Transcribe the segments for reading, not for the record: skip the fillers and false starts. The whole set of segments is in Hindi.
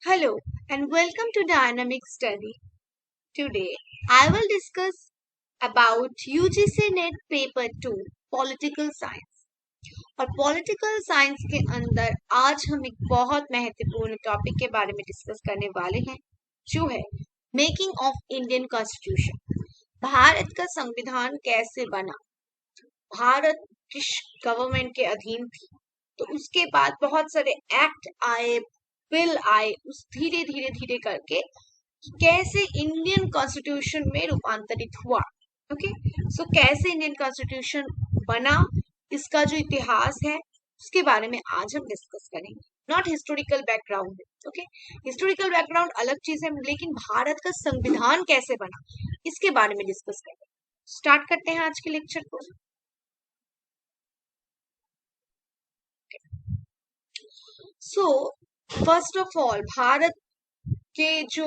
Hello and welcome to Dynamic Study. Today I will discuss about UGC NET paper 2 political science. और पॉलिटिकल साइंस के अंदर आज हम एक बहुत महत्वपूर्ण टॉपिक के बारे में डिस्कस करने वाले हैं, जो है making of Indian constitution. Bharat का संविधान कैसे बना। भारत किस गवर्नमेंट के अधीन थी, तो उसके बाद बहुत सारे एक्ट आए, बिल आए, उस धीरे धीरे धीरे करके कैसे इंडियन कॉन्स्टिट्यूशन में रूपांतरित हुआ। ओके, सो कैसे इंडियन कॉन्स्टिट्यूशन बना, इसका जो इतिहास है उसके बारे में आज हम डिस्कस करेंगे। Not historical background. Okay, historical background अलग चीज है, लेकिन भारत का संविधान कैसे बना इसके बारे में डिस्कस करेंगे। स्टार्ट करते हैं आज के लेक्चर को। So first of all, Bharat के जो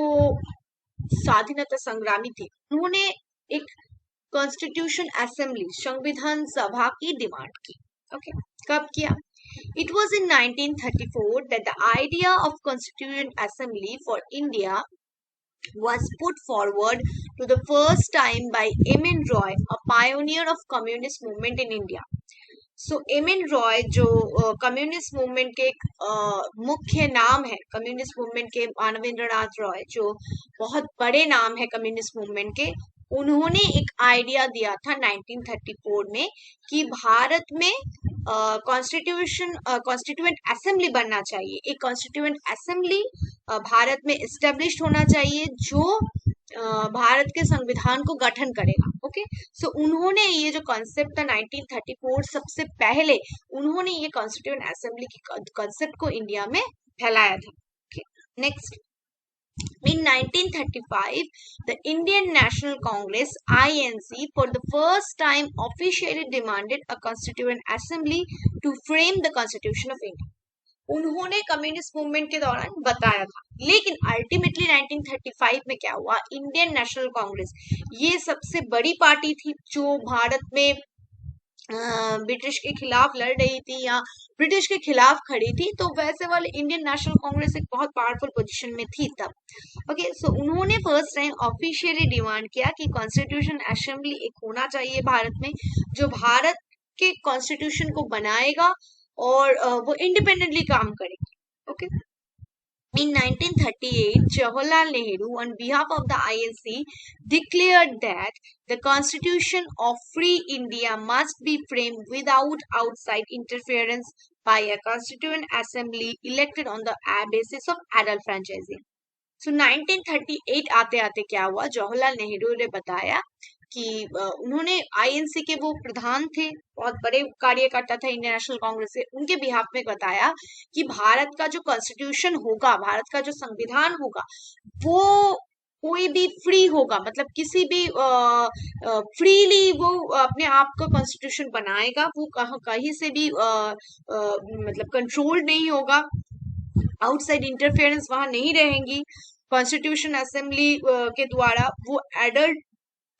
स्वाधीनता संग्रामी थे, उन्होंने एक कॉन्स्टिट्यूशन असेंबली, संविधान सभा की डिमांड की। ओके, कब किया? It was in 1934 that the idea of Constituent Assembly for India was put forward to the first time by M.N. Roy, a pioneer of communist movement in India. So M.N. Roy जो कम्युनिस्ट मूवमेंट के मुख्य नाम है, कम्युनिस्ट मूवमेंट के मानवेंद्रनाथ रॉय जो बहुत बड़े नाम है कम्युनिस्ट मूवमेंट के, उन्होंने एक आइडिया दिया था 1934 में कि भारत में कॉन्स्टिट्यूएंट असेंबली बनना चाहिए। एक कॉन्स्टिट्यूएंट असेंबली भारत में एस्टेब्लिश होना चाहिए जो भारत के संविधान को गठन करेगा। ओके, सो उन्होंने ये जो कॉन्सेप्ट था 1934, सबसे पहले उन्होंने ये कॉन्स्टिट्यूएंट असेंबली की कॉन्सेप्ट को इंडिया में फैलाया था। Okay, next, in 1935 the Indian National Congress INC for the first time officially demanded a constituent assembly to frame the constitution of India. उन्होंने कम्युनिस्ट मूवमेंट के दौरान बताया था, लेकिन अल्टीमेटली 1935 में क्या हुआ? इंडियन नेशनल कांग्रेस, ये सबसे बड़ी पार्टी थी जो भारत में ब्रिटिश के खिलाफ लड़ रही थी या ब्रिटिश के खिलाफ खड़ी थी, तो वैसे वाले इंडियन नेशनल कांग्रेस एक बहुत पावरफुल पोजीशन में थी तब। ओके, सो उन्होंने फर्स्ट टाइम ऑफिशियली डिमांड किया कि कॉन्स्टिट्यूशन असेंबली एक होना चाहिए भारत में, जो भारत के कॉन्स्टिट्यूशन को बनाएगा और वो इंडिपेंडेंटली काम करेगी। Okay, in 1938 Jawaharlal Nehru on behalf of the INC declared that the constitution of free India must be framed without outside interference by a constituent assembly elected on the basis of adult franchising. So 1938 आते आते क्या हुआ? जवाहरलाल नेहरू ने बताया कि उन्होंने आईएनसी के, वो प्रधान थे, बहुत बड़े कार्यकर्ता था इंडियन नेशनल कांग्रेस से, उनके बिहाफ में बताया कि भारत का जो कॉन्स्टिट्यूशन होगा, भारत का जो संविधान होगा, वो कोई भी फ्री होगा, मतलब किसी भी फ्रीली वो अपने आप का कॉन्स्टिट्यूशन बनाएगा, वो कहीं से भी मतलब कंट्रोल नहीं होगा, आउटसाइड इंटरफेरेंस वहां नहीं रहेंगी। कॉन्स्टिट्यूशन असेंबली के द्वारा वो एडल्ट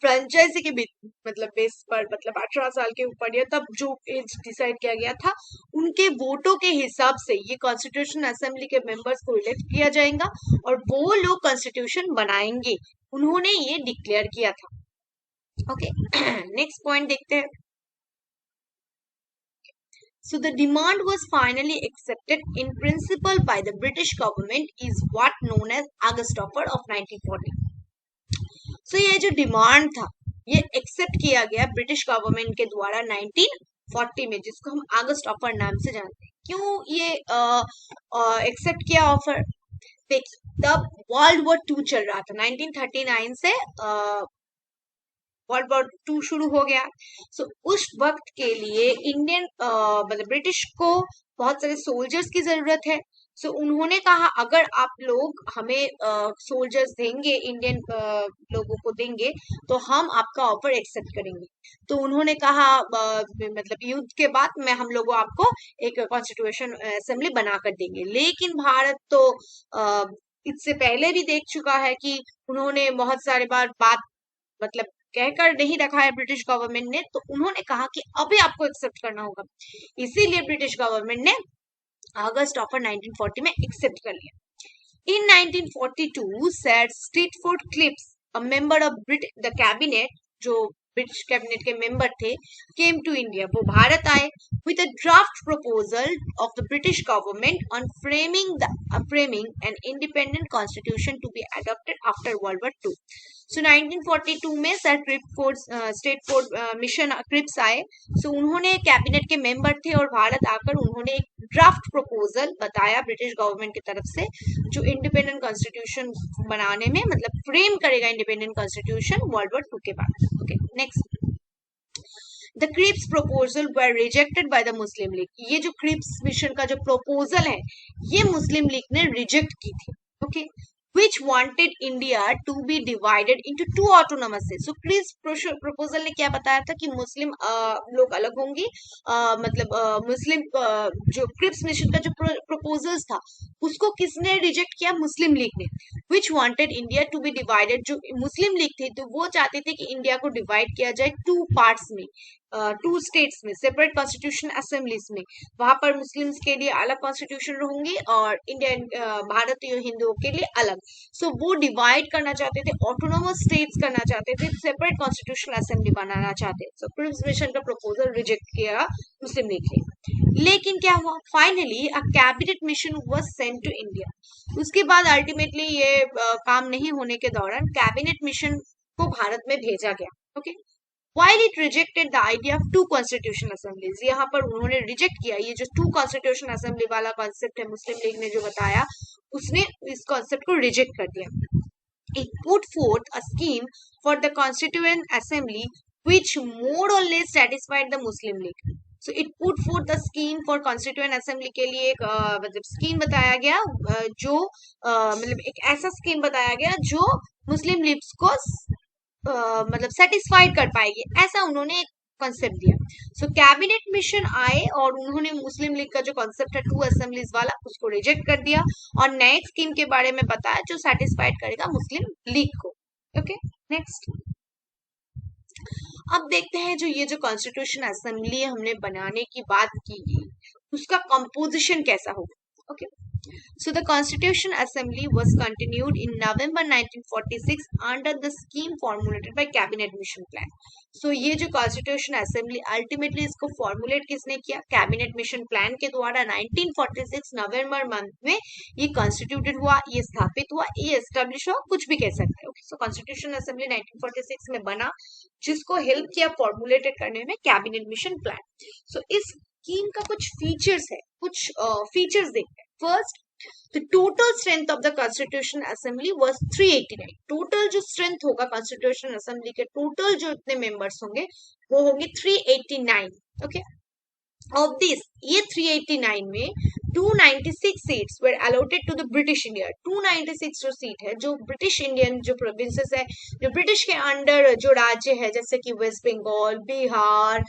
फ्रेंचाइजी के मतलब बेस पर, मतलब 18 साल के ऊपर या तब जो एज डिसाइड किया गया था, उनके वोटों के हिसाब से ये कॉन्स्टिट्यूशन असेंबली के मेंबर्स को इलेक्ट किया जाएगा और वो लोग कॉन्स्टिट्यूशन बनाएंगे। उन्होंने ये डिक्लेयर किया था। ओके, नेक्स्ट पॉइंट देखते हैं। So the demand was finally accepted in principle by the British government is what known as August Offer of 1940. So ये जो डिमांड था ये एक्सेप्ट किया गया ब्रिटिश गवर्नमेंट के द्वारा 1940 में, जिसको हम अगस्त ऑफर नाम से जानते हैं। क्यों ये एक्सेप्ट किया ऑफर? तब वर्ल्ड वॉर 2 चल रहा था, 1939 से वर्ल्ड वॉर 2 शुरू हो गया। सो उस वक्त के लिए इंडियन मतलब ब्रिटिश को बहुत सारे सोल्जर्स की जरूरत है। सो उन्होंने कहा अगर आप लोग हमें सोल्जर्स देंगे, इंडियन लोगों को देंगे, तो हम आपका ऑफर एक्सेप्ट करेंगे। तो उन्होंने कहा मतलब युद्ध के बाद में हम लोग आपको एक कॉन्स्टिट्यूशन असेंबली बनाकर देंगे। लेकिन भारत तो इससे पहले भी देख चुका है कि उन्होंने बहुत सारे बार बात मतलब कहकर नहीं रखा है ब्रिटिश गवर्नमेंट ने, तो उन्होंने कहा कि अभी आपको एक्सेप्ट करना होगा। इसीलिए ब्रिटिश गवर्नमेंट ने अगस्त ऑफर 1940 में एक्सेप्ट कर लिया। In 1942, said Stratford Cripps, a member of the cabinet, जो ब्रिटिश कैबिनेट के मेंबर थे, came to India. वो भारत आए with a draft proposal of the British government on framing an independent constitution to be adopted after World War II. So 1942 में सर स्ट्रेटफोर्ड मिशन क्रिप्स आए. सो उन्होंने कैबिनेट के मेंबर थे और भारत आकर उन्होंने एक ड्राफ्ट प्रपोजल बताया ब्रिटिश गवर्नमेंट की तरफ से, जो इंडिपेंडेंट कॉन्स्टिट्यूशन बनाने में मतलब फ्रेम करेगा इंडिपेंडेंट कॉन्स्टिट्यूशन वर्ल्ड वॉर 2 के बाद. Okay, next. The Cripps proposal were rejected by the Muslim League. ये जो क्रिप्स मिशन का जो प्रपोजल है ये मुस्लिम लीग ने रिजेक्ट की थी. Okay, which wanted India to be divided into two autonomous states. So Cripps proposal ने क्या बताया था कि मुस्लिम लोग अलग होंगी, मतलब मुस्लिम जो क्रिप्स मिशन का जो प्रपोजल्स था उसको किसने रिजेक्ट किया? मुस्लिम लीग ने. which wanted India to be divided, जो मुस्लिम लीग थी तो वो चाहते थे कि इंडिया को डिवाइड किया जाए टू पार्ट्स में, टू स्टेट्स में, सेपरेट कॉन्स्टिट्यूशन असेंबलीज में. वहां पर मुस्लिम्स के लिए अलग कॉन्स्टिट्यूशन होंगी और इंडियन भारतीय हिंदुओं के लिए अलग. सो वो डिवाइड करना चाहते थे, ऑटोनोमस स्टेट्स करना चाहते थे, सेपरेट कॉन्स्टिट्यूशनल असेंबली बनाना चाहते थे. सो क्रिप्स मिशन का प्रपोजल रिजेक्ट किया मुस्लिम लीग ने. लेकिन क्या हुआ? Finally a cabinet mission was sent to India. उसके बाद अल्टीमेटली ये काम नहीं होने के दौरान कैबिनेट मिशन को भारत में भेजा गया. Okay, while it rejected the idea of two constitutional assemblies. यहाँ पर उन्होंने रिजेक्ट किया ये जो टू कॉन्स्टिट्यूशन असेंबली वाला कॉन्सेप्ट है, मुस्लिम लीग ने जो बताया उसने इस कॉन्सेप्ट को रिजेक्ट कर दिया. It put forth a scheme for the constituent assembly which more or less satisfied the Muslim League. So it put forth the scheme for constituent assembly के लिए एक मतलब स्कीम बताया गया, जो मतलब एक ऐसा स्कीम बताया गया जो मुस्लिम लीग को मतलब सेटिस्फाइड कर पाएगी, ऐसा उन्होंने एक कॉन्सेप्ट दिया. सो कैबिनेट मिशन आए और उन्होंने मुस्लिम लीग का जो कॉन्सेप्ट है टू असेंबलीज वाला उसको रिजेक्ट कर दिया और नए स्कीम के बारे में बताया जो सेटिस्फाइड करेगा मुस्लिम लीग को. Okay, next. अब देखते हैं जो ये जो कॉन्स्टिट्यूशन असेंबली हमने बनाने की बात की उसका कंपोजिशन कैसा होगा. Okay, so the Constitution Assembly was continued in November 1946 under the scheme formulated by Cabinet Mission Plan. So ये जो Constitution Assembly ultimately इसको formulate किसने किया? Cabinet Mission Plan के द्वारा 1946 नवंबर मंथ में ये constituted हुआ, ये स्थापित हुआ, ये establish हुआ, कुछ भी कह सकते हैं. Okay, so Constitution Assembly 1946 में बना जिसको help किया formulated करने में Cabinet Mission Plan. So इस स्कीम का कुछ फीचर्स है, कुछ फीचर्स देखते हैं. First, the total strength of the Constitution Assembly was 389. Total जो स्ट्रेंथ होगा Constitution Assembly के, टोटल जो इतने मेंबर्स होंगे वो होंगे 389. ओके, of this ये 389 में 296 seats were allotted to the British India. 296 जो सीट है जो ब्रिटिश इंडियन जो प्रोविंसेस है, जो ब्रिटिश के अंडर जो राज्य है, जैसे कि वेस्ट बंगाल, बिहार,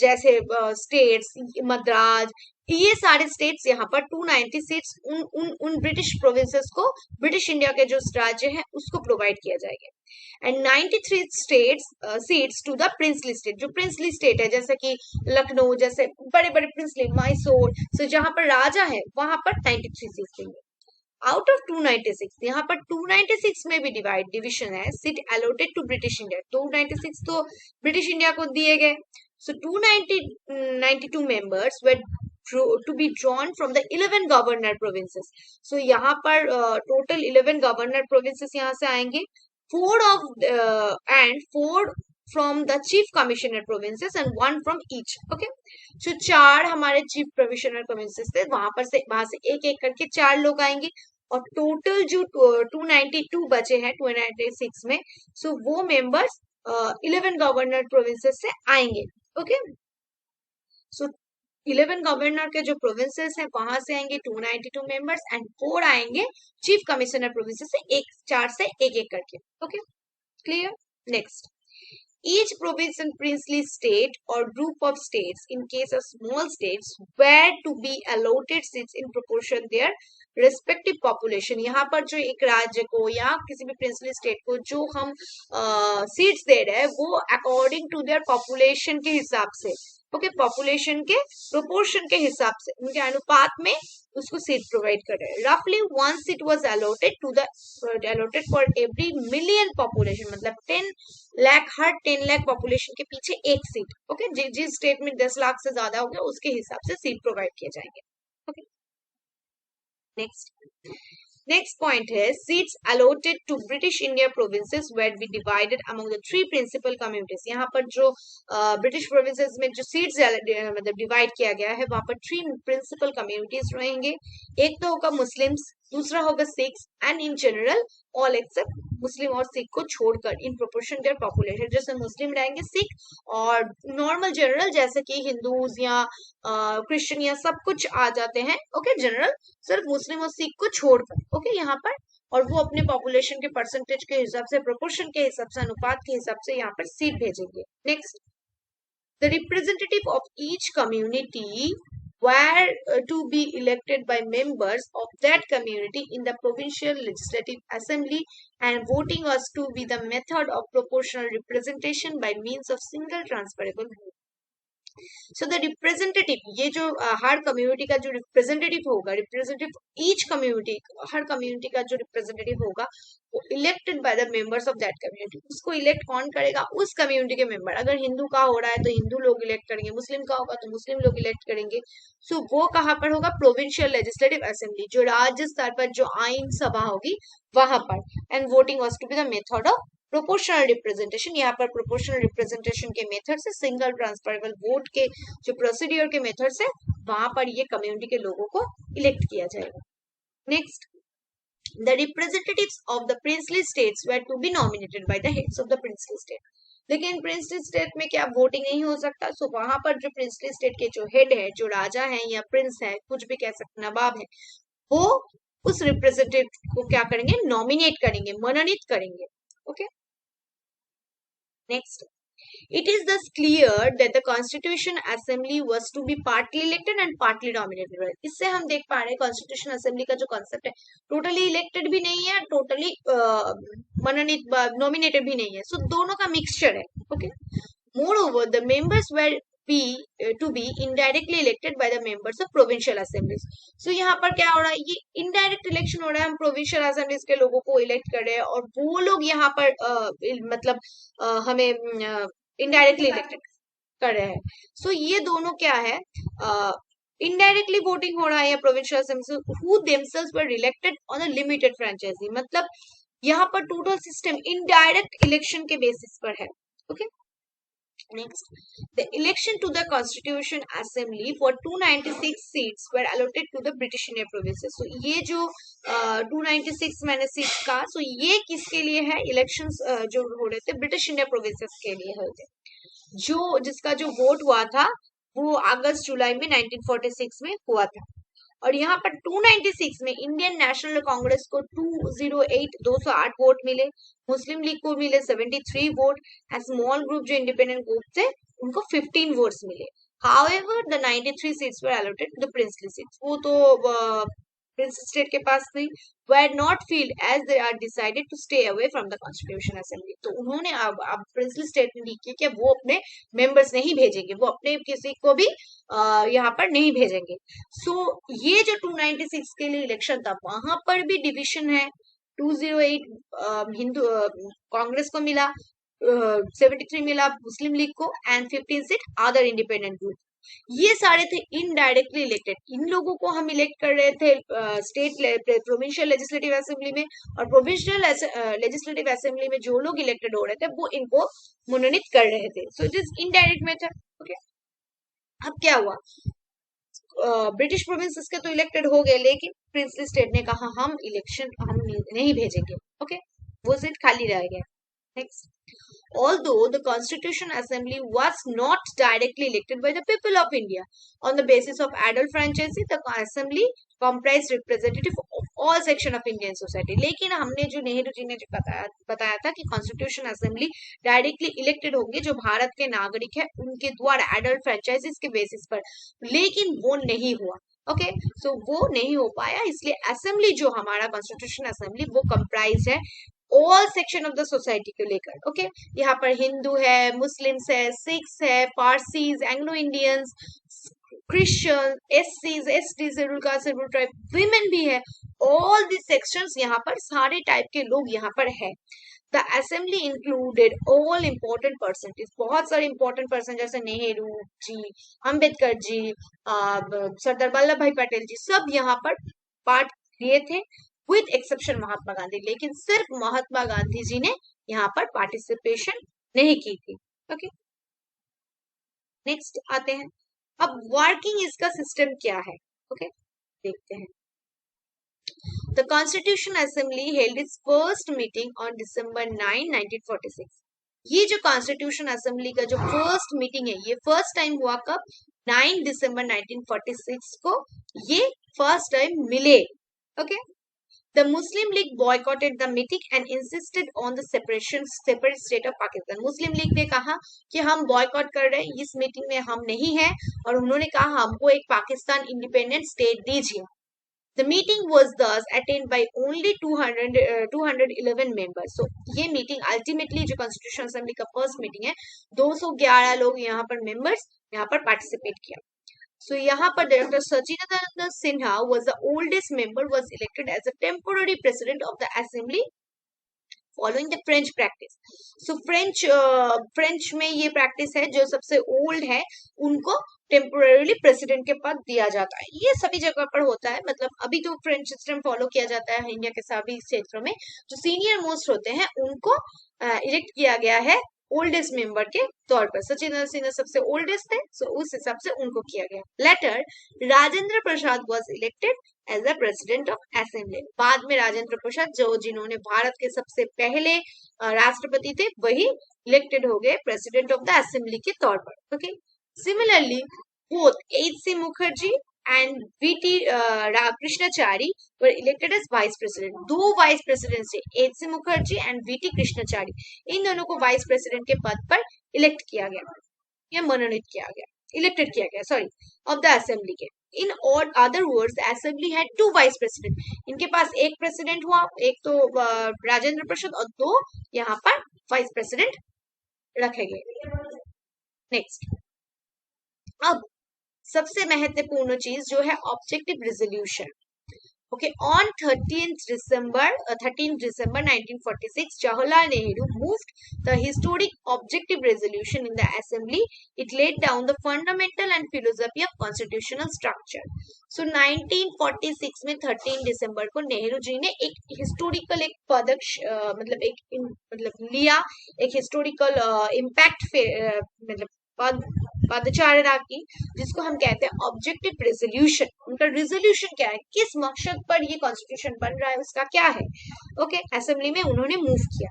जैसे स्टेट्स, मद्रास, ये सारे स्टेट्स यहाँ पर 296 उन ब्रिटिश प्रोविंसेस को, ब्रिटिश इंडिया के जो राज्य है उसको प्रोवाइड किया जाएगा. And 93 seats to the princely state. जो प्रिंसली स्टेट है जैसे कि लखनऊ, जैसे बड़े बड़े प्रिंसली, मैसूर, सो जहां पर राजा है वहां पर 93 सीट्स देंगे. आउट ऑफ 296 यहाँ पर 296 में भी डिविजन है, seat allotted to British India. 296 तो ब्रिटिश इंडिया को दिए गए. So 292 members were to be drawn from the 11 governor provinces. So यहाँ पर total 11 governor provinces यहाँ से आएंगे, 4 from the chief commissioner provinces and 1 from each. Okay, so 4 हमारे chief commissioner provinces थे, वहां से एक करके 4 लोग आएंगे और टोटल जो 292 बचे हैं 296 में, सो वो मेंबर्स 11 गवर्नर प्रोविंसेस से आएंगे. ओके, सो 11 गवर्नर के जो प्रोविंसेस हैं वहां से आएंगे 292 मेंबर्स एंड 4 आएंगे चीफ कमिश्नर प्रोविंसेस से, 4 से एक करके. Okay, clear. Next, each province and princely state or group of states in case of small states were to be allotted seats in proportion their respective population. यहाँ पर जो एक राज्य को या किसी भी प्रिंसली स्टेट को जो हम सीट्स दे रहे हैं वो अकॉर्डिंग टू देयर पॉपुलेशन के हिसाब से. ओके, पॉपुलेशन के प्रोपोर्शन के हिसाब से, उनके अनुपात में उसको सीट प्रोवाइड कर रहे हैं। रफली 1 seat was allotted for every million population, मतलब 10 लाख, हर 10 लाख पॉपुलेशन के पीछे एक सीट। ओके, जिस स्टेट में 10 लाख से ज्यादा हो गया उसके हिसाब से सीट प्रोवाइड किए जाएंगे। ओके, Next point है seats allotted to British India provinces were be divided among the 3 principal communities। यहाँ पर जो ब्रिटिश प्रोविंसेस में जो सीट्स मतलब डिवाइड किया गया है, वहां पर 3 प्रिंसिपल कम्युनिटीज रहेंगे। एक तो होगा मुस्लिम्स, दूसरा होगा Sikhs, and in general all except Muslim और सिख को छोड़कर इन प्रोपोर्शन देयर पॉपुलेशन, जैसे मुस्लिम रहेंगे, सिख और नॉर्मल जनरल जैसे कि हिंदूज या क्रिश्चियन या सब कुछ आ जाते हैं। ओके, जनरल सिर्फ मुस्लिम और सिख को छोड़कर, ओके, यहाँ पर, और वो अपने पॉपुलेशन के परसेंटेज के हिसाब से, प्रोपोर्शन के हिसाब से, अनुपात के हिसाब से यहाँ पर सीट भेजेंगे। Next, the representative of each community were to be elected by members of that community in the provincial legislative assembly, and voting was to be the method of proportional representation by means of single transferable vote। So the representative, ये जो हर कम्युनिटी का जो रिप्रेजेंटेटिव होगा, रिप्रेजेंटेटिव ईच कम्युनिटी, हर कम्युनिटी का जो रिप्रेजेंटेटिव होगा वो elected by the members of that community. उसको इलेक्ट कौन करेगा? उस कम्युनिटी के मेंबर। अगर हिंदू का हो रहा है तो हिंदू लोग इलेक्ट करेंगे, मुस्लिम का होगा तो मुस्लिम लोग इलेक्ट करेंगे। सो वो कहाँ पर होगा? प्रोविंशियल लेजिस्लेटिव असेंबली, जो राज्य स्तर पर जो आईन सभा होगी वहां पर। And voting was to be the method of proportional representation. यहाँ पर प्रोपोर्शनल रिप्रेजेंटेशन के मेथड से, सिंगल ट्रांसफरेबल वोट के जो प्रोसीड्यूर के मेथड से वहां पर ये कम्युनिटी के लोगों को इलेक्ट किया जाएगा। Next, the representatives of the princely states were to be nominated by the heads of the princely state. लेकिन प्रिंसली स्टेट में क्या वोटिंग नहीं हो सकता? सो वहां पर जो प्रिंसली स्टेट के जो हेड है, जो राजा है या प्रिंस है, कुछ भी कह सकते, नवाब है, वो उस रिप्रेजेंटेटिव को क्या करेंगे? नॉमिनेट करेंगे, मनोनीत करेंगे। Okay, next, it is thus clear that the Constitution Assembly was to be partly elected and partly nominated। इससे हम देख पा रहे हैं Constitution Assembly का जो concept है, totally elected भी नहीं है, totally मनोनीत nominated भी नहीं है, so दोनों का mixture है। okay, moreover the members were to be indirectly elected by the members of provincial assemblies। so यहाँ पर क्या हो रहा है? ये indirect election हो रहा है, हम provincial assemblies के लोगों को elect कर रहे हैं और वो लोग यहाँ पर मतलब हमें indirectly elected कर रहे हैं। so ये दोनों क्या है? indirectly voting हो रहा है या provincial assemblies who themselves were elected on a limited franchise, मतलब यहाँ पर total system indirect election के basis पर है। okay, next, the election to the Constitution Assembly for 296 seats were allotted to the British India provinces। so ये जो 296 मैंने सीट का, so ये किसके लिए है? इलेक्शंस जो हो रहे थे ब्रिटिश इंडिया प्रोविंसेस के लिए होते, जो जिसका जो वोट हुआ था वो अगस्त जुलाई में 1946 में हुआ था। और यहाँ पर 296 में इंडियन नेशनल कांग्रेस को 208 वोट मिले, मुस्लिम लीग को मिले 73 वोट, एंड स्मॉल ग्रुप जो इंडिपेंडेंट ग्रुप थे उनको 15 वोट्स मिले। However, the 93 seats were allotted to the princely seats। वो तो प्रिंस स्टेट के पास नहीं, were not filled as they are decided to stay away from the Constitution Assembly। तो उन्होंने अब प्रिंसली स्टेट ने लिखी कि वो अपने मेंबर्स नहीं भेजेंगे, वो अपने किसी को भी यहाँ पर नहीं भेजेंगे। सो ये जो 296 के लिए इलेक्शन था वहां पर भी डिविजन है। 208 हिंदू कांग्रेस को मिला, 73 मिला मुस्लिम लीग को, and 15 seat other independent group. ये सारे थे इनडायरेक्टली इलेक्टेड। इन लोगों को हम इलेक्ट कर रहे थे स्टेट प्रोविंशियल लेजिस्लेटिव असेंबली में, और प्रोविंशियल लेजिस्लेटिव असेंबली में जो लोग इलेक्टेड हो रहे थे वो इनको मनोनीत कर रहे थे। So it is indirect method. Okay, अब क्या हुआ? ब्रिटिश प्रोविंसेस के तो इलेक्टेड हो गए, लेकिन प्रिंसली स्टेट ने कहा हम नहीं भेजेंगे। ओके, वो सीट खाली रह गया। Next, although the Constitution Assembly was not directly elected by the people of India on the basis of adult franchise, the Assembly comprised representative of all section of Indian society। लेकिन हमने जो नेहरू जी ने जो बताया था कि Constitution Assembly डायरेक्टली इलेक्टेड होंगे जो भारत के नागरिक है उनके द्वारा एडल्ट फ्रेंचाइजीज के बेसिस पर, लेकिन वो नहीं हुआ। ओके, सो वो नहीं हो पाया, इसलिए असेंबली जो हमारा कॉन्स्टिट्यूशन असेंबली वो कंप्राइज है all section of the society को लेकर। ओके, यहाँ पर हिंदू है, मुस्लिम्स है, सिख्स है, पारसीज, एंग्लो इंडियंस, क्रिश्चियन, एससीज, ST, schedule caste, schedule tribe, women भी है। ऑल दिस सेक्शंस यहाँ पर सारे टाइप के लोग यहाँ पर है। The assembly included all important percentage, बहुत सारे इंपॉर्टेंट पर्सन जैसे नेहरू जी, अंबेडकर जी, सरदार वल्लभ भाई पटेल जी, सब यहाँ पर पार्ट लिए थे, विद एक्सेप्शन महात्मा गांधी। लेकिन सिर्फ महात्मा गांधी जी ने यहाँ पर पार्टिसिपेशन नहीं की थी। ओके, नेक्स्ट आते हैं। अब वर्किंग इसका सिस्टम क्या है? ओके, देखते हैं। The Constitution Assembly held its first meeting on December 9, 1946. ये जो कॉन्स्टिट्यूशन असेंबली का जो फर्स्ट मीटिंग है, ये फर्स्ट टाइम हुआ कब? 9 दिसंबर 1946 को ये फर्स्ट टाइम मिले। Okay, The Muslim League boycotted the meeting and insisted on the separate state of Pakistan. मुस्लिम लीग ने कहा कि हम बॉयकॉट कर रहे हैं, इस मीटिंग में हम नहीं हैं, और उन्होंने कहा हमको एक पाकिस्तान इंडिपेंडेंट स्टेट दीजिए। The meeting was thus attended by only 211 members. So ये मीटिंग अल्टीमेटली जो कॉन्स्टिट्यूशन असेंबली का फर्स्ट मीटिंग है, 211 लोग यहाँ पर मेंबर्स यहाँ पर पार्टिसिपेट किया। So यहाँ पर Dr. Sachidananda Sinha was the oldest member, was elected as a temporary president of the assembly following the French practice. So French में ये प्रैक्टिस है, जो सबसे ओल्ड है उनको टेम्पोररीली प्रेसिडेंट के पद दिया जाता है। ये सभी जगह पर होता है, मतलब अभी तो फ्रेंच सिस्टम फॉलो किया जाता है इंडिया के सभी क्षेत्रों में। जो सीनियर मोस्ट होते हैं उनको इलेक्ट किया गया है ओल्डेस्ट मेंबर के तौर पर। सचिदानंद सिन्हा सबसे ओल्डेस्ट थे, सो उस हिसाब से उनको किया गया। Later Rajendra Prasad was elected as the president of assembly. बाद में राजेंद्र प्रसाद, जो जिन्होंने भारत के सबसे पहले राष्ट्रपति थे, वही इलेक्टेड हो गए प्रेसिडेंट ऑफ द असेंबली के तौर पर। Okay, similarly both H.C. Mukherjee and V.T. Krishnachari were elected as vice president. दो वाइस प्रेसिडेंट थे, H.C. Mukherjee and V.T. Krishnachari। इन दोनों को वाइस प्रेसिडेंट के पद पर इलेक्ट किया गया या मनोनीत किया गया, इलेक्टेड किया गया, सॉरी, ऑफ द असेंबली के। इन और other words assembly had two vice president. इनके पास एक प्रेसिडेंट हुआ, एक तो राजेंद्र प्रसाद, और दो यहाँ पर वाइस प्रेसिडेंट रखे गए। नेक्स्ट, अब सबसे महत्वपूर्ण चीज जो है objective resolution. Okay, on 13 December 1946 Jawaharlal Nehru moved the historic objective resolution in the assembly. It laid down the fundamental and philosophy of constitutional structure. So 1946 में 13 दिसंबर को नेहरू जी ने एक हिस्टोरिकल एक पदक मतलब लिया, एक हिस्टोरिकल इम्पैक्ट मतलब पदचारणा की, जिसको हम कहते हैं ऑब्जेक्टिव रेजोल्यूशन। उनका रेजोल्यूशन क्या है, किस मकसद पर ये कॉन्स्टिट्यूशन बन रहा है, उसका क्या है। ओके, असेंबली में उन्होंने मूव किया।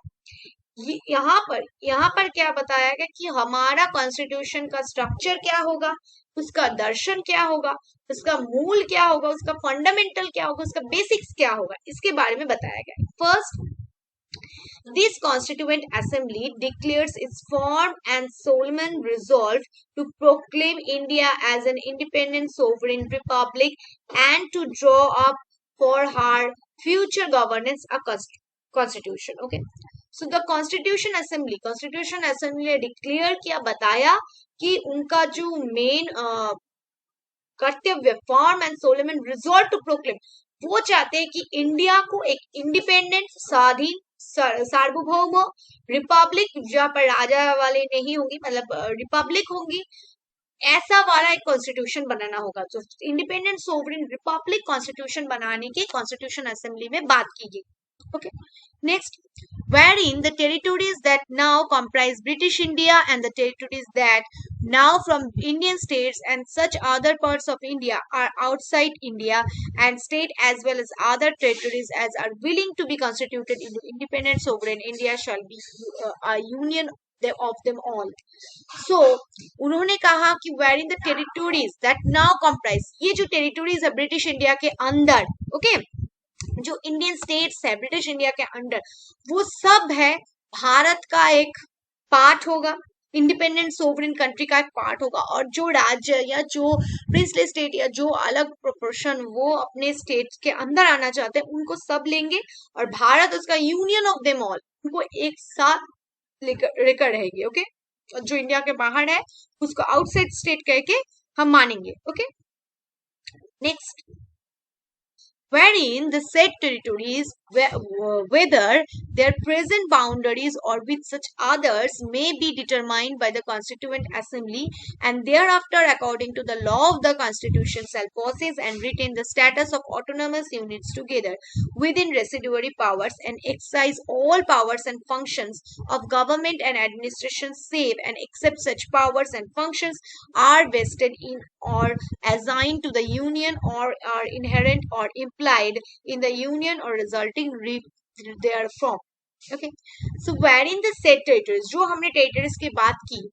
यहाँ पर क्या बताया गया कि हमारा कॉन्स्टिट्यूशन का स्ट्रक्चर क्या होगा, उसका दर्शन क्या होगा, उसका मूल क्या होगा, उसका फंडामेंटल क्या होगा, उसका बेसिक्स क्या होगा, इसके बारे में बताया गया। First, this constituent assembly declares its firm and solemn resolve to proclaim India as an independent sovereign republic and to draw up for her future governance a constitution. Okay, so the constitution assembly ने declare किया, बताया कि उनका जो मेन कर्तव्य, firm and solemn resolve to proclaim, वो चाहते हैं कि इंडिया को एक इंडिपेंडेंट, स्वाधीन, सार्वभौम रिपब्लिक, जहाँ पर राजा वाले नहीं होंगी, मतलब रिपब्लिक होंगी, ऐसा वाला एक कॉन्स्टिट्यूशन बनाना होगा। तो इंडिपेंडेंट सोवरेन रिपब्लिक कॉन्स्टिट्यूशन बनाने की कॉन्स्टिट्यूशन असेंबली में बात की गई। Okay, next, wherein the territories that now comprise British India and the territories that now from Indian states and such other parts of India are outside India and state as well as other territories as are willing to be constituted into independent sovereign India shall be a union of them all. So उन्होंने कहा कि wherein the territories that now comprise, ये जो territories है ब्रिटिश इंडिया के अंदर, ओके, जो इंडियन स्टेट्स है ब्रिटिश इंडिया के अंडर, वो सब है भारत का एक पार्ट होगा, इंडिपेंडेंट सोवरेन कंट्री का एक पार्ट होगा, और जो राज्य या जो प्रिंसली स्टेट या जो अलग प्रोपोर्शन वो अपने स्टेट के अंदर आना चाहते हैं उनको सब लेंगे, और भारत उसका यूनियन ऑफ देम ऑल, उनको एक साथ लेकर रहेगी। ओके, और जो इंडिया के बाहर है उसको आउटसाइड स्टेट कह के हम मानेंगे। Okay, next, wherein the said territories, whether their present boundaries or with such others, may be determined by the Constituent Assembly, and thereafter, according to the law of the Constitution, shall possess and retain the status of autonomous units together within residuary powers, and exercise all powers and functions of government and administration, save and except such powers and functions are vested in or assigned to the union, or are inherent or implied in the union or resulting therefrom. Okay, so wherein the said territories, जो हमने territories की बात की,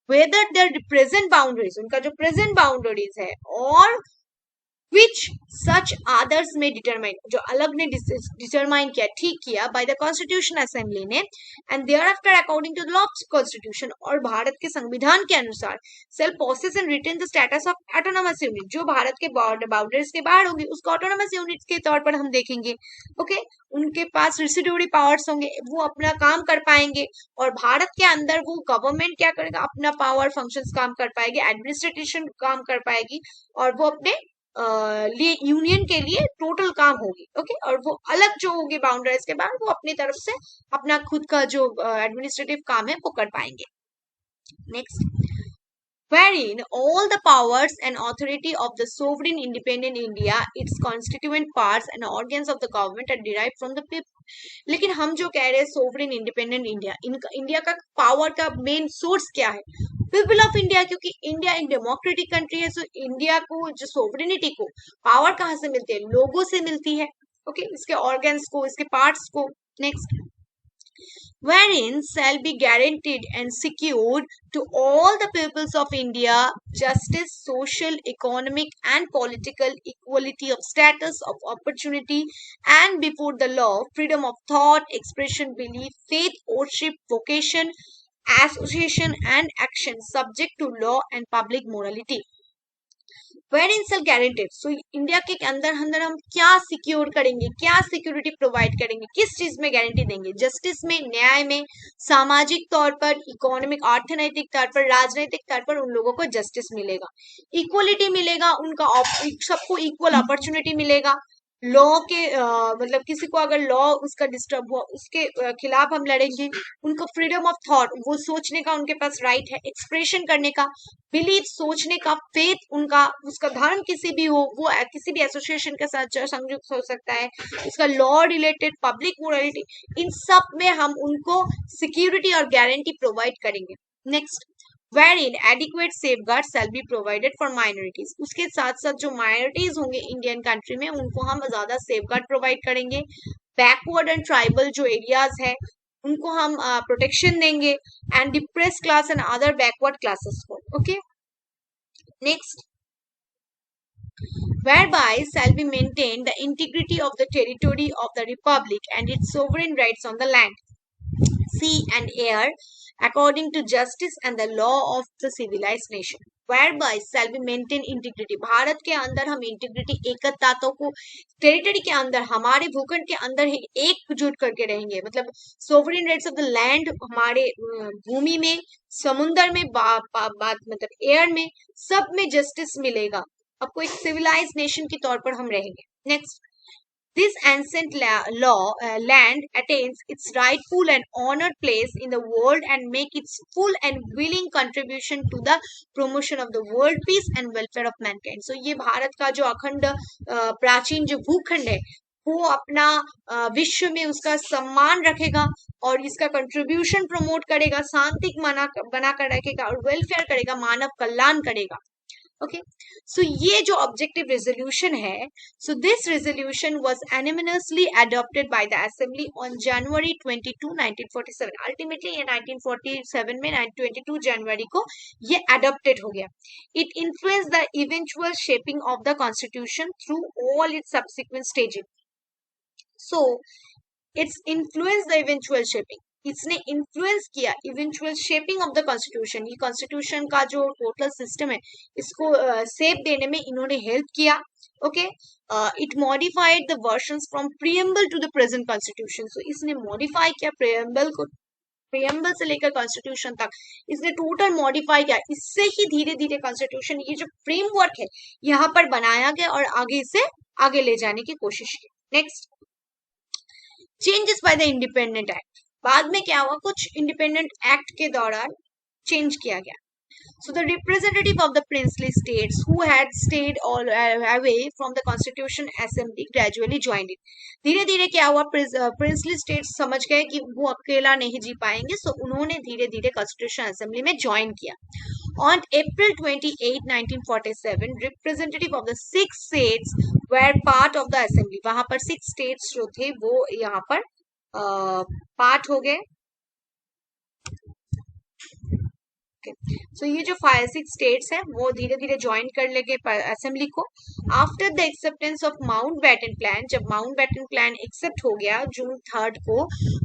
whether their present boundaries, उनका जो present boundaries है, और which such others may determine, जो अलग ने determine किया, ठीक किया by the Constitution Assembly ने, and thereafter according to the law of Constitution, और भारत के संविधान के अनुसार, shall possess and retain the status of autonomous unit, जो भारत के बाउंड्रीज के बाहर होगी उसको autonomous unit के तौर पर हम देखेंगे। ओके, उनके पास रेसिड्यूरी पावर्स होंगे, वो अपना काम कर पाएंगे, और भारत के अंदर वो गवर्नमेंट क्या करेगा, अपना पावर फंक्शंस काम कर पाएगी, एडमिनिस्ट्रेशन काम कर पाएगी, और वो अपने यूनियन के लिए टोटल काम होगी। ओके, और वो अलग जो होगी बाउंड्रीज के बाद, वो अपनी तरफ से अपना खुद का जो एडमिनिस्ट्रेटिव काम है वो कर पाएंगे। Next, wherein all the powers and authority of the sovereign independent India, its constituent parts and organs of the government are derived from the people. लेकिन हम जो कह रहे हैं सोवरेन इंडिपेंडेंट इंडिया, इनका इंडिया का पावर का मेन सोर्स क्या है, पीपल ऑफ इंडिया, क्योंकि इंडिया एक डेमोक्रेटिक कंट्री है। सो इंडिया को जो सोवरेनिटी को पावर कहाँ से मिलती है, लोगों से मिलती है। ओके, इसके ऑर्गन्स को, इसके पार्ट्स को। Next, wherein shall be guaranteed and secured to all the peoples of India justice, social, economic, and political equality of status, of opportunity, and before the law, freedom of thought, expression, belief, faith, worship, vocation, association, and action, subject to law and public morality. wherein shall guaranteed, so India के अंदर अंदर हम क्या सिक्योर करेंगे, क्या सिक्योरिटी प्रोवाइड करेंगे, किस चीज में गारंटी देंगे, जस्टिस में, न्याय में, सामाजिक तौर पर, इकोनॉमिक अर्थनैतिक तौर पर, राजनीतिक तौर पर उन लोगों को जस्टिस मिलेगा, इक्वलिटी मिलेगा, उनका सबको इक्वल अपॉर्चुनिटी मिलेगा, लॉ के मतलब किसी को अगर लॉ उसका डिस्टर्ब हुआ उसके खिलाफ हम लड़ेंगे, उनको फ्रीडम ऑफ थॉट, वो सोचने का उनके पास राइट है, एक्सप्रेशन करने का, बिलीफ सोचने का, फेथ उनका, उसका धर्म किसी भी हो, वो किसी भी एसोसिएशन के साथ संयुक्त हो सकता है, उसका लॉ रिलेटेड, पब्लिक मोरालिटी, इन सब में हम उनको सिक्योरिटी और गारंटी प्रोवाइड करेंगे। Next, wherein adequate safeguards shall be provided for minorities, उसके साथ साथ जो minorities होंगे इंडियन कंट्री में उनको हम ज्यादा सेफगार्ड प्रोवाइड करेंगे, बैकवर्ड एंड ट्राइबल जो एरियाज है उनको हम प्रोटेक्शन देंगे, and depress class and other backward classes को। Okay, next, whereby shall be maintained the integrity of the territory of the republic and its sovereign rights on the land, sea and air, according to justice and the law of the civilized nation, whereby shall be maintain integrity, Bharat के अंदर हम इंटीग्रिटी, एकता को टेरिटरी के अंदर, हमारे भूखंड के अंदर ही एकजुट करके रहेंगे, मतलब sovereign rights of the land, हमारे भूमि में, समुद्र में, मतलब एयर में, सब में जस्टिस मिलेगा, आपको एक सिविलाइज नेशन के तौर पर हम रहेंगे। Next, this ancient land attains its rightful and honored place in the world and make its full and willing contribution to the promotion of the world peace and welfare of mankind. So ये भारत का जो अखंड प्राचीन जो भूखंड है वो अपना विश्व में उसका सम्मान रखेगा और इसका कंट्रीब्यूशन प्रमोट करेगा, शांति बना कर रखेगा और वेलफेयर करेगा, मानव कल्याण करेगा। ओके, सो ये जो ऑब्जेक्टिव रेजोल्यूशन है, so this resolution was unanimously adopted by the assembly on January 22, 1947। Ultimately ये 1947 में 22 जनवरी को ये अडॉप्टेड हो गया। It influence the eventual shaping of the constitution through all it's subsequent stages. So its influence the eventual shaping, इसने इन्फ्लुएंस किया eventual shaping of the constitution, ये कॉन्स्टिट्यूशन का जो टोटल सिस्टम है इसको शेप देने में इन्होंने हेल्प किया। Okay, it modified the versions from preamble to the present constitution, so इसने मॉडिफाई किया प्रीएम्बल को, प्रीएम्बल से लेकर कॉन्स्टिट्यूशन तक इसने टोटल मॉडिफाई किया। इससे ही धीरे धीरे कॉन्स्टिट्यूशन, ये जो फ्रेमवर्क है यहाँ पर बनाया गया और आगे इसे आगे ले जाने की कोशिश की। Next, changes by the independent act, बाद में क्या हुआ, कुछ इंडिपेंडेंट एक्ट के दौरान चेंज किया गया। So the representative of the princely states who had stayed all away from the Constitution Assembly gradually joined it. धीरे धीरे क्या हुआ, प्रिंसली स्टेट्स समझ गए कि वो अकेला नहीं जी पाएंगे, सो उन्होंने धीरे धीरे कॉन्स्टिट्यूशन असेंबली में ज्वाइन किया। On April 28, 1947, representative of the 6 states were part of the assembly. वहां पर 6 states जो थे वो यहाँ पर पार्ट हो गए। सो ये जो 5-6 स्टेट्स हैं वो धीरे धीरे ज्वाइन कर लेंगे असेंबली को। After the acceptance of Mountbatten plan, जब माउंट बैटन प्लान एक्सेप्ट हो गया जून 3 को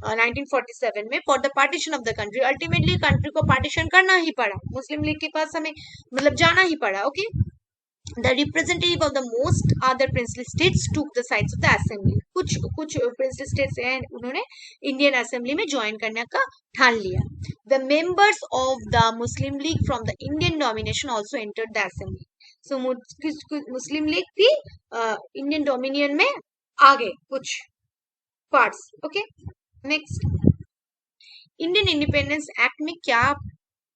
1947 में, for the partition of the country, ultimately country को पार्टीशन करना ही पड़ा, मुस्लिम लीग के पास हमें मतलब जाना ही पड़ा। Okay, the representative of the most other princely states took the sides of the assembly. कुछ princely states हैं उन्होंने इंडियन असेंबली में ज्वाइन करने का ठान लिया। The members of the Muslim League from the Indian domination also entered the assembly. So Muslim league भी इंडियन डोमिनियन में आ गए कुछ parts. Okay, next, Indian independence act में क्या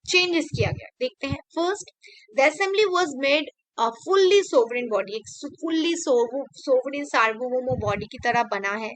चेंजेस किया गया देखते हैं। First, the assembly was made fully sovereign body, एक फुल्ली सोवरेन सार्वभौम बॉडी की तरह बना है,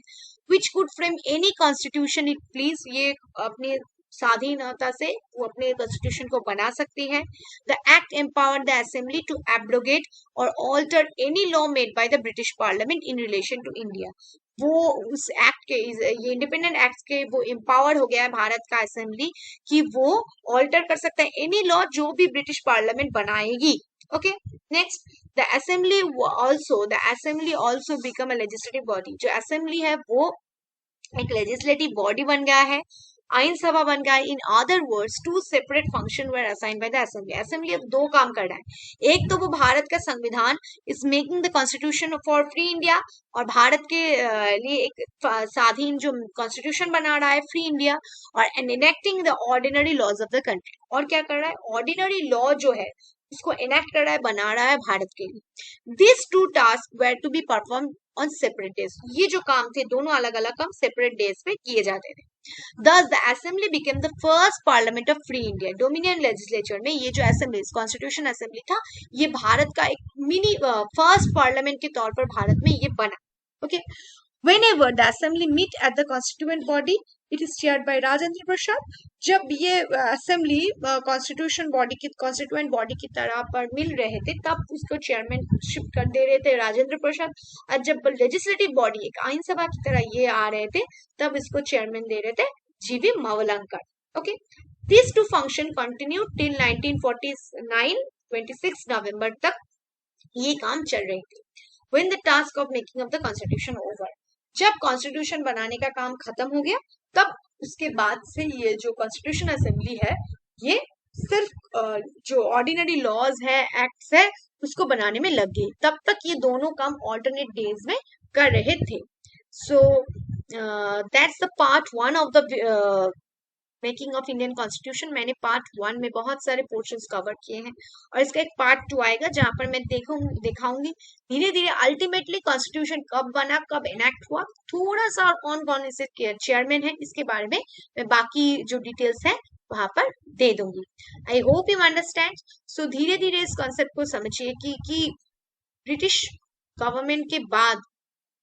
which could frame any constitution it please, ये अपनी स्वाधीनता से वो अपने कॉन्स्टिट्यूशन को बना सकती है। The act empowered the assembly to abrogate और alter any law made by the British parliament in relation to India, वो उस एक्ट के, ये इंडिपेंडेंट एक्ट के वो एम्पावर हो गया है भारत का असेंबली कि वो ऑल्टर कर सकता है एनी लॉ जो भी ब्रिटिश पार्लियामेंट बनाएगी। Okay, next, the assembly also become a legislative body, जो असेंबली है वो एक लेजिस्लेटिव बॉडी बन गया है, आइन सभा बन गया। In other words, 2 separate function were assigned bye the assembly. Assembly अब 2 काम कर रहा है, एक तो वो भारत का संविधान is making the constitution for free India, और भारत के लिए एक स्वाधीन जो कॉन्स्टिट्यूशन बना रहा है फ्री इंडिया, और enacting the ordinary laws of the country, और क्या कर रहा है, ऑर्डिनरी लॉ जो है उसको एनेक्ट कर रहा है, बना रहा है भारत के लिए। This 2 task were to be perform on separate days, ये जो काम थे दोनों अलग अलग काम सेपरेट डेज पे किए जाते थे। Thus, the assembly became the first parliament of free India. Dominion legislature में ये जो असेंबली, कॉन्स्टिट्यूशन असेंबली था, ये भारत का एक मिनी फर्स्ट पार्लियामेंट के तौर पर भारत में ये बना। Okay, whenever the assembly meet at the constituent body, it is chaired by Rajendra Prasad. जब ये असेंबली कॉन्स्टिट्यूशन बॉडी की, कॉन्स्टिट्यूएंट बॉडी की तरह पर मिल रहे थे तब उसको चेयरमैनशिप कर दे रहे थे राजेंद्र प्रसाद, और जब लेजिस्लेटिव बॉडी एक आइन सभा की तरह ये आ रहे थे तब इसको चेयरमैन दे रहे थे जीवी Mavalankar. Okay, this 2 function continue till 1949, 26 नवंबर तक ये काम चल रही थी। When the task of making of the constitution over, जब कॉन्स्टिट्यूशन बनाने का काम खत्म हो गया तब उसके बाद से ये जो कॉन्स्टिट्यूशन असेंबली है ये सिर्फ जो ऑर्डिनरी लॉज है, एक्ट्स है, उसको बनाने में लग गई। तब तक ये दोनों काम ऑल्टरनेट डेज में कर रहे थे। So that's the part 1 of the making of Indian constitution. मैंने पार्ट 1 में बहुत सारे पोर्शंस कवर किए हैं और इसका एक पार्ट 2 आएगा जहां पर मैं दिखाऊंगी धीरे धीरे अल्टीमेटली कॉन्स्टिट्यूशन कब बना, कब इनैक्ट हुआ, थोड़ा सा और कौन कौन इसे चेयरमैन है इसके बारे में मैं बाकी जो डिटेल्स है वहां पर दे दूंगी। I hope you understand. So धीरे धीरे इस कॉन्सेप्ट को समझिए कि ब्रिटिश गवर्नमेंट के बाद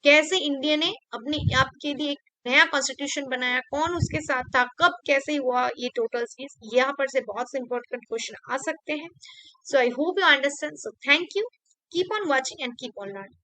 कैसे इंडिया ने अपने आप के लिए एक नया कॉन्स्टिट्यूशन बनाया, कौन उसके साथ था, कब कैसे हुआ, ये टोटल चीज यहाँ पर से बहुत से इंपॉर्टेंट क्वेश्चन आ सकते हैं। So I hope you understand. So thank you, keep on watching and keep on learning.